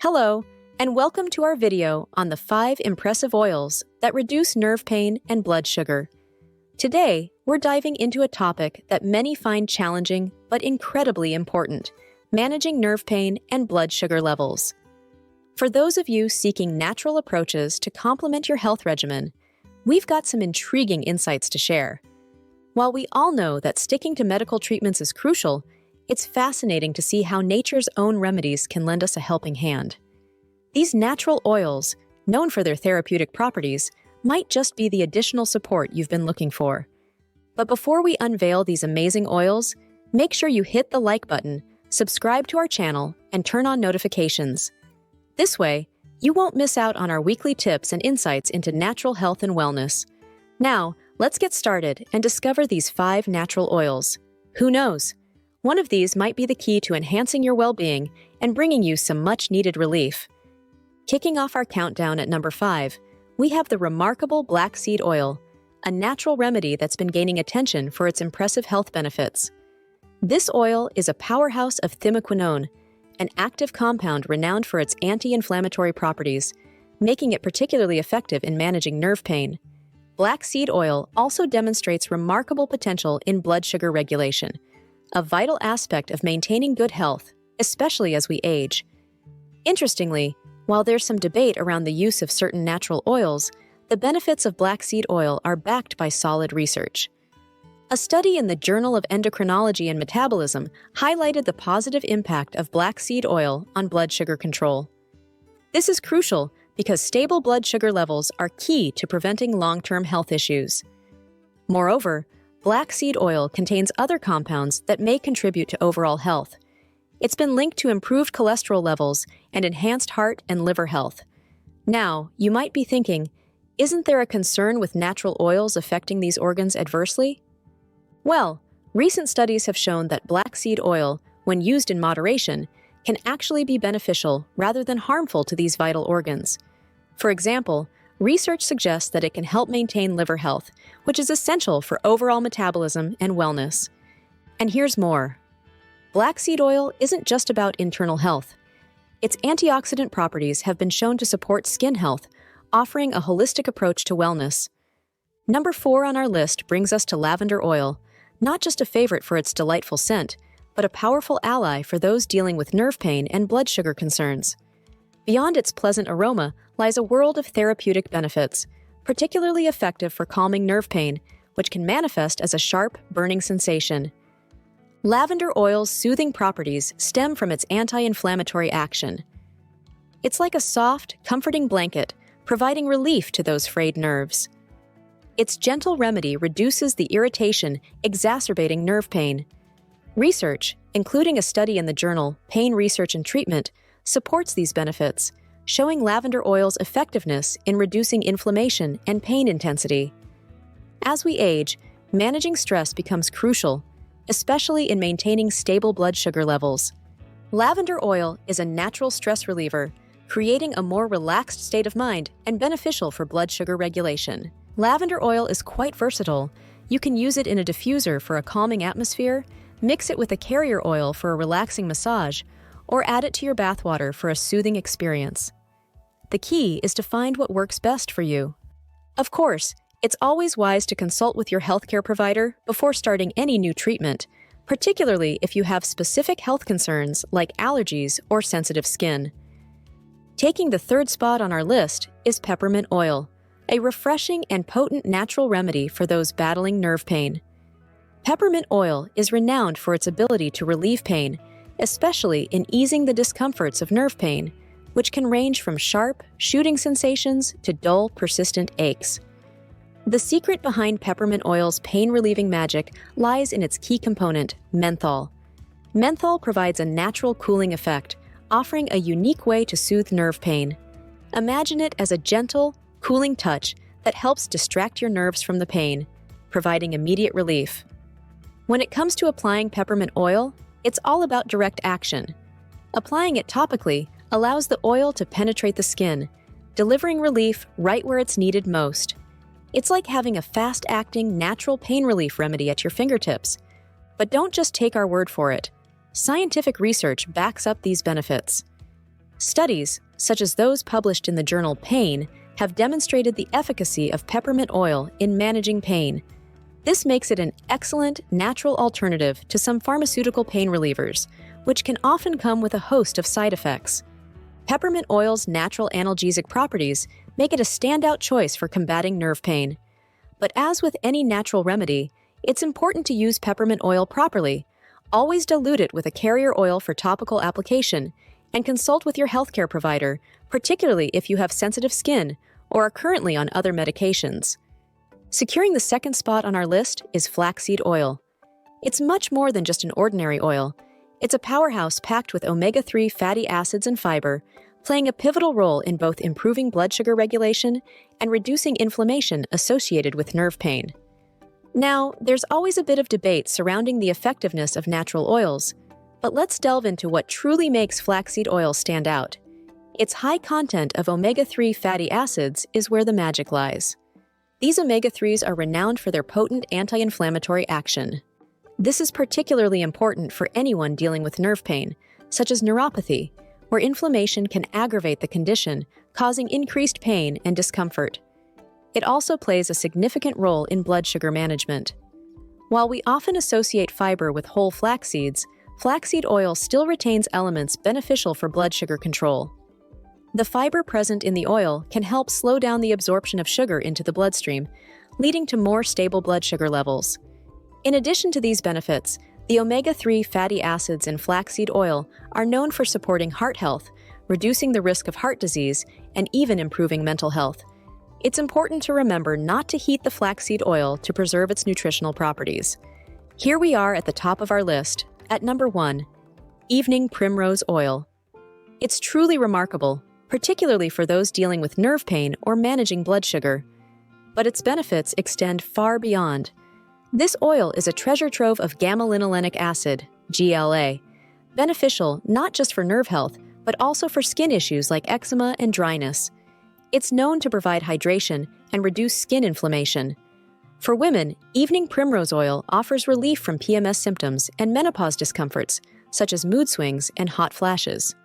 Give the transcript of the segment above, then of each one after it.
Hello, and welcome to our video on the 5 impressive oils that reduce nerve pain and blood sugar. Today, we're diving into a topic that many find challenging but incredibly important: managing nerve pain and blood sugar levels. For those of you seeking natural approaches to complement your health regimen, we've got some intriguing insights to share. While we all know that sticking to medical treatments is crucial, it's fascinating to see how nature's own remedies can lend us a helping hand. These natural oils, known for their therapeutic properties, might just be the additional support you've been looking for. But before we unveil these amazing oils, make sure you hit the like button, subscribe to our channel, and turn on notifications. This way, you won't miss out on our weekly tips and insights into natural health and wellness. Now, let's get started and discover these 5 natural oils. Who knows? One of these might be the key to enhancing your well-being and bringing you some much-needed relief. Kicking off our countdown at number 5, we have the remarkable black seed oil, a natural remedy that's been gaining attention for its impressive health benefits. This oil is a powerhouse of thymoquinone, an active compound renowned for its anti-inflammatory properties, making it particularly effective in managing nerve pain. Black seed oil also demonstrates remarkable potential in blood sugar regulation, a vital aspect of maintaining good health, especially as we age. Interestingly, while there's some debate around the use of certain natural oils, the benefits of black seed oil are backed by solid research. A study in the Journal of Endocrinology and Metabolism highlighted the positive impact of black seed oil on blood sugar control. This is crucial because stable blood sugar levels are key to preventing long-term health issues. Moreover, black seed oil contains other compounds that may contribute to overall health. It's been linked to improved cholesterol levels and enhanced heart and liver health. Now, you might be thinking, isn't there a concern with natural oils affecting these organs adversely? Well, recent studies have shown that black seed oil, when used in moderation, can actually be beneficial rather than harmful to these vital organs. For example, research suggests that it can help maintain liver health, which is essential for overall metabolism and wellness. And here's more. Black seed oil isn't just about internal health. Its antioxidant properties have been shown to support skin health, offering a holistic approach to wellness. Number 4 on our list brings us to lavender oil, not just a favorite for its delightful scent, but a powerful ally for those dealing with nerve pain and blood sugar concerns. Beyond its pleasant aroma lies a world of therapeutic benefits, particularly effective for calming nerve pain, which can manifest as a sharp, burning sensation. Lavender oil's soothing properties stem from its anti-inflammatory action. It's like a soft, comforting blanket, providing relief to those frayed nerves. Its gentle remedy reduces the irritation exacerbating nerve pain. Research, including a study in the journal Pain Research and Treatment, supports these benefits, showing lavender oil's effectiveness in reducing inflammation and pain intensity. As we age, managing stress becomes crucial, especially in maintaining stable blood sugar levels. Lavender oil is a natural stress reliever, creating a more relaxed state of mind and beneficial for blood sugar regulation. Lavender oil is quite versatile. You can use it in a diffuser for a calming atmosphere, mix it with a carrier oil for a relaxing massage, or add it to your bathwater for a soothing experience. The key is to find what works best for you. Of course, it's always wise to consult with your healthcare provider before starting any new treatment, particularly if you have specific health concerns like allergies or sensitive skin. Taking the 3rd spot on our list is peppermint oil, a refreshing and potent natural remedy for those battling nerve pain. Peppermint oil is renowned for its ability to relieve pain, especially in easing the discomforts of nerve pain, which can range from sharp, shooting sensations to dull, persistent aches. The secret behind peppermint oil's pain-relieving magic lies in its key component, menthol. Menthol provides a natural cooling effect, offering a unique way to soothe nerve pain. Imagine it as a gentle, cooling touch that helps distract your nerves from the pain, providing immediate relief. When it comes to applying peppermint oil, it's all about direct action. Applying it topically allows the oil to penetrate the skin, delivering relief right where it's needed most. It's like having a fast-acting, natural pain relief remedy at your fingertips. But don't just take our word for it. Scientific research backs up these benefits. Studies, such as those published in the journal Pain, have demonstrated the efficacy of peppermint oil in managing pain. This makes it an excellent, natural alternative to some pharmaceutical pain relievers, which can often come with a host of side effects. Peppermint oil's natural analgesic properties make it a standout choice for combating nerve pain. But as with any natural remedy, it's important to use peppermint oil properly. Always dilute it with a carrier oil for topical application, and consult with your healthcare provider, particularly if you have sensitive skin or are currently on other medications. Securing the second spot on our list is flaxseed oil. It's much more than just an ordinary oil. It's a powerhouse packed with omega-3 fatty acids and fiber, playing a pivotal role in both improving blood sugar regulation and reducing inflammation associated with nerve pain. Now, there's always a bit of debate surrounding the effectiveness of natural oils, but let's delve into what truly makes flaxseed oil stand out. Its high content of omega-3 fatty acids is where the magic lies. These omega-3s are renowned for their potent anti-inflammatory action. This is particularly important for anyone dealing with nerve pain, such as neuropathy, where inflammation can aggravate the condition, causing increased pain and discomfort. It also plays a significant role in blood sugar management. While we often associate fiber with whole flax seeds, flaxseed oil still retains elements beneficial for blood sugar control. The fiber present in the oil can help slow down the absorption of sugar into the bloodstream, leading to more stable blood sugar levels. In addition to these benefits, the omega-3 fatty acids in flaxseed oil are known for supporting heart health, reducing the risk of heart disease, and even improving mental health. It's important to remember not to heat the flaxseed oil to preserve its nutritional properties. Here we are at the top of our list. At number 1, evening primrose oil. It's truly remarkable, particularly for those dealing with nerve pain or managing blood sugar. But its benefits extend far beyond. This oil is a treasure trove of gamma-linolenic acid, GLA, beneficial not just for nerve health, but also for skin issues like eczema and dryness. It's known to provide hydration and reduce skin inflammation. For women, evening primrose oil offers relief from PMS symptoms and menopause discomforts, such as mood swings and hot flashes.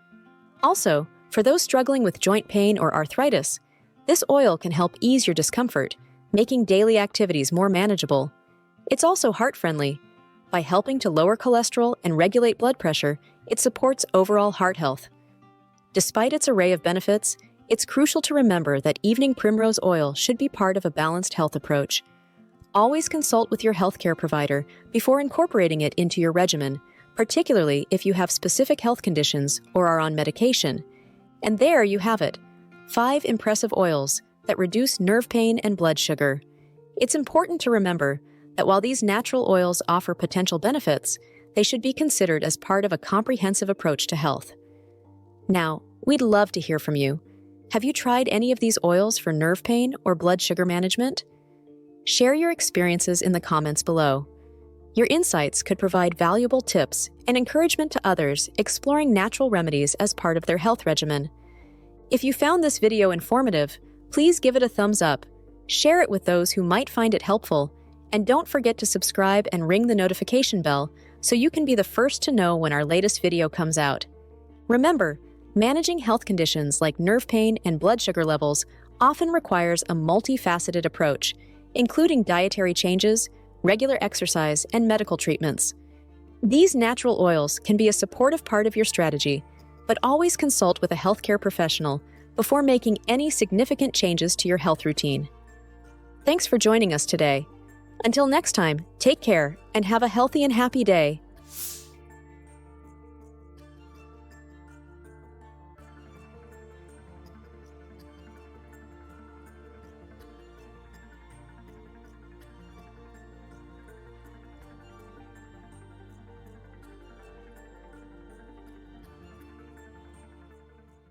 Also, for those struggling with joint pain or arthritis, this oil can help ease your discomfort, making daily activities more manageable. It's also heart-friendly. By helping to lower cholesterol and regulate blood pressure, it supports overall heart health. Despite its array of benefits, it's crucial to remember that evening primrose oil should be part of a balanced health approach. Always consult with your healthcare provider before incorporating it into your regimen, particularly if you have specific health conditions or are on medication. And there you have it, 5 impressive oils that reduce nerve pain and blood sugar. It's important to remember that while these natural oils offer potential benefits, they should be considered as part of a comprehensive approach to health. Now, we'd love to hear from you. Have you tried any of these oils for nerve pain or blood sugar management? Share your experiences in the comments below. Your insights could provide valuable tips and encouragement to others exploring natural remedies as part of their health regimen. If you found this video informative, please give it a thumbs up, share it with those who might find it helpful, and don't forget to subscribe and ring the notification bell so you can be the first to know when our latest video comes out. Remember, managing health conditions like nerve pain and blood sugar levels often requires a multifaceted approach, including dietary changes, regular exercise, and medical treatments. These natural oils can be a supportive part of your strategy, but always consult with a healthcare professional before making any significant changes to your health routine. Thanks for joining us today. Until next time, take care and have a healthy and happy day.